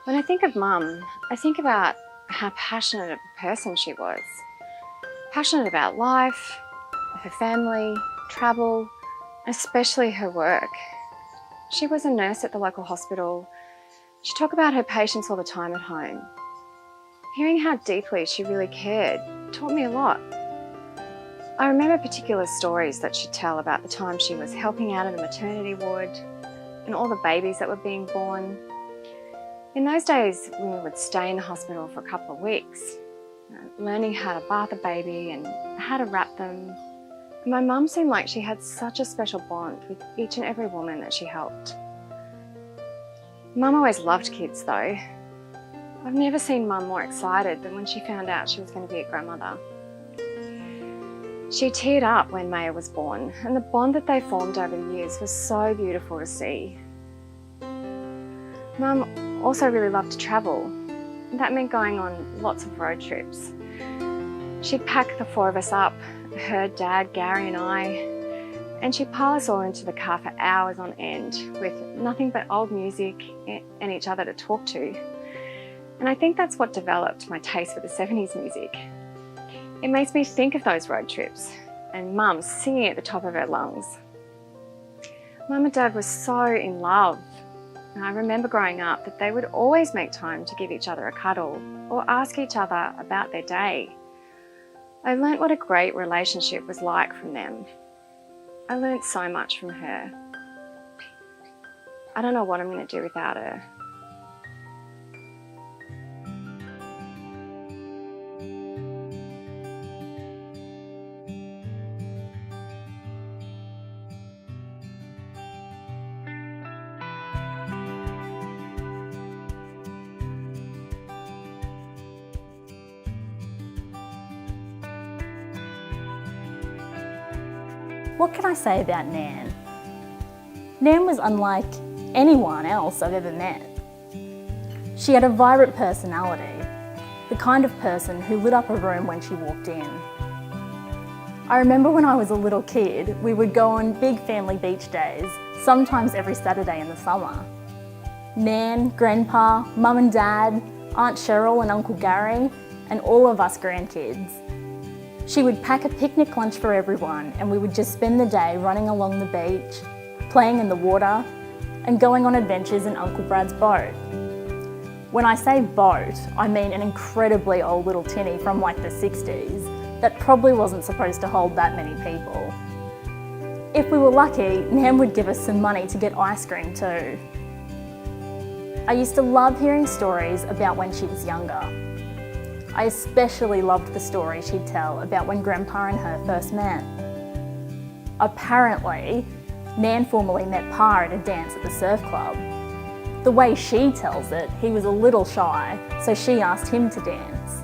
When I think of Mum, I think about how passionate a person she was. Passionate about life, her family, travel, especially her work. She was a nurse at the local hospital. She talked about her patients all the time at home. Hearing how deeply she really cared taught me a lot. I remember particular stories that she'd tell about the time she was helping out in the maternity ward and all the babies that were being born. In those days, we would stay in the hospital for a couple of weeks, learning how to bath a baby and how to wrap them. And my mum seemed like she had such a special bond with each and every woman that she helped. Mum always loved kids though. I've never seen Mum more excited than when she found out she was going to be a grandmother. She teared up when Maya was born, and the bond that they formed over the years was so beautiful to see. Mum also really loved to travel, and that meant going on lots of road trips. She'd pack the four of us up, her, Dad, Gary and I, and she'd pile us all into the car for hours on end with nothing but old music and each other to talk to. And I think that's what developed my taste for the 70s music. It makes me think of those road trips and Mum singing at the top of her lungs. Mum and Dad were so in love. And I remember growing up that they would always make time to give each other a cuddle or ask each other about their day. I learnt what a great relationship was like from them. I learnt so much from her. I don't know what I'm going to do without her. What can I say about Nan? Nan was unlike anyone else I've ever met. She had a vibrant personality, the kind of person who lit up a room when she walked in. I remember when I was a little kid, we would go on big family beach days, sometimes every Saturday in the summer. Nan, Grandpa, Mum and Dad, Aunt Cheryl and Uncle Gary, and all of us grandkids. She would pack a picnic lunch for everyone and we would just spend the day running along the beach, playing in the water, and going on adventures in Uncle Brad's boat. When I say boat, I mean an incredibly old little tinny from like the 60s that probably wasn't supposed to hold that many people. If we were lucky, Nan would give us some money to get ice cream too. I used to love hearing stories about when she was younger. I especially loved the story she'd tell about when Grandpa and her first met. Apparently, Nan formally met Pa at a dance at the surf club. The way she tells it, he was a little shy, so she asked him to dance.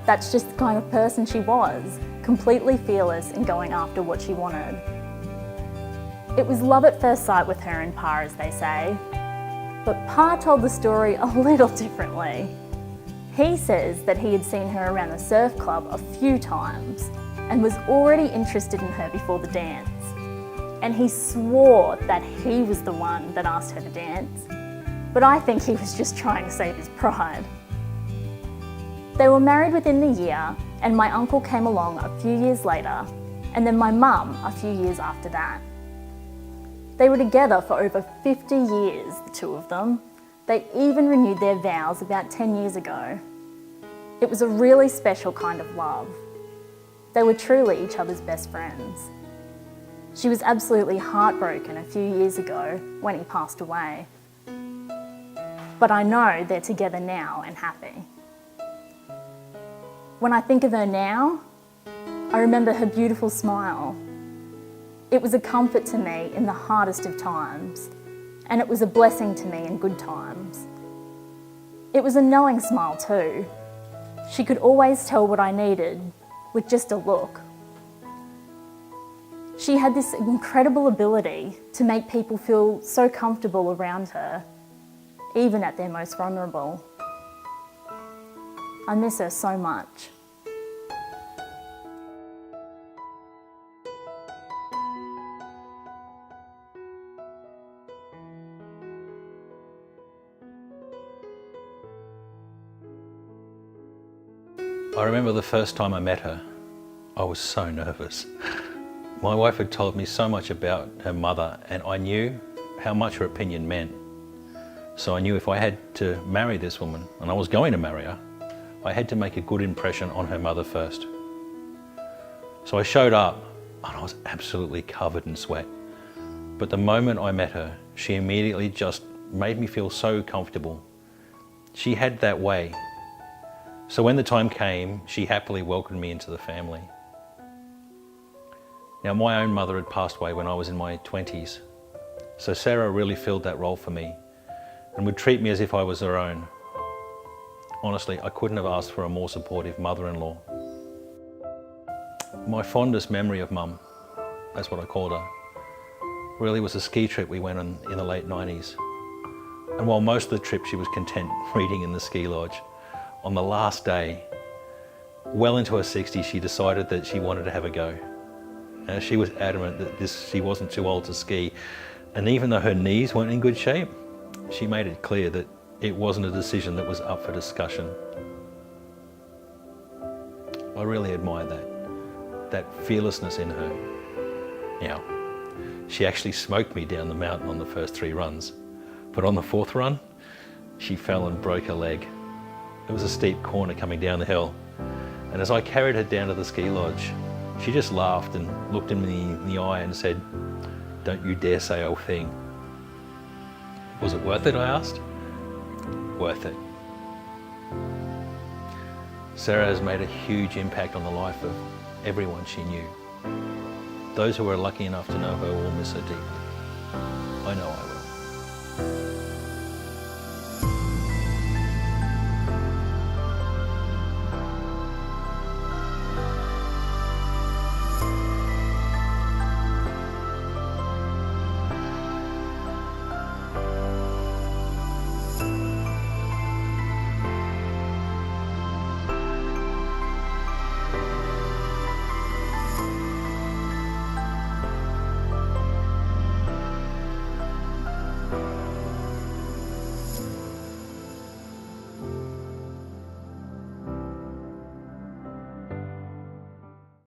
That's just the kind of person she was, completely fearless in going after what she wanted. It was love at first sight with her and Pa, as they say. But Pa told the story a little differently. He says that he had seen her around the surf club a few times and was already interested in her before the dance. And he swore that he was the one that asked her to dance. But I think he was just trying to save his pride. They were married within the year, and my uncle came along a few years later, and then my mum a few years after that. They were together for over 50 years, the two of them. They even renewed their vows about 10 years ago. It was a really special kind of love. They were truly each other's best friends. She was absolutely heartbroken a few years ago when he passed away. But I know they're together now and happy. When I think of her now, I remember her beautiful smile. It was a comfort to me in the hardest of times, and it was a blessing to me in good times. It was a knowing smile too. She could always tell what I needed with just a look. She had this incredible ability to make people feel so comfortable around her, even at their most vulnerable. I miss her so much. I remember the first time I met her, I was so nervous. My wife had told me so much about her mother, and I knew how much her opinion meant. So I knew if I had to marry this woman, and I was going to marry her, I had to make a good impression on her mother first. So I showed up, and I was absolutely covered in sweat. But the moment I met her, she immediately just made me feel so comfortable. She had that way. So when the time came, she happily welcomed me into the family. Now, my own mother had passed away when I was in my 20s, so Sarah really filled that role for me and would treat me as if I was her own. Honestly, I couldn't have asked for a more supportive mother-in-law. My fondest memory of Mum, that's what I called her, really was a ski trip we went on in the late 90s. And while most of the trip she was content reading in the ski lodge, on the last day, well into her 60s, she decided that she wanted to have a go. She was adamant that she wasn't too old to ski, and even though her knees weren't in good shape, she made it clear that it wasn't a decision that was up for discussion. I really admired that fearlessness in her. Now, she actually smoked me down the mountain on the first 3 runs, but on the 4th run, she fell and broke her leg. It was a steep corner coming down the hill, and as I carried her down to the ski lodge, she just laughed and looked me in the eye and said, "Don't you dare say a thing." Was it worth it, I asked? Worth it. Sarah has made a huge impact on the life of everyone she knew. Those who were lucky enough to know her will miss her deeply. I know I will.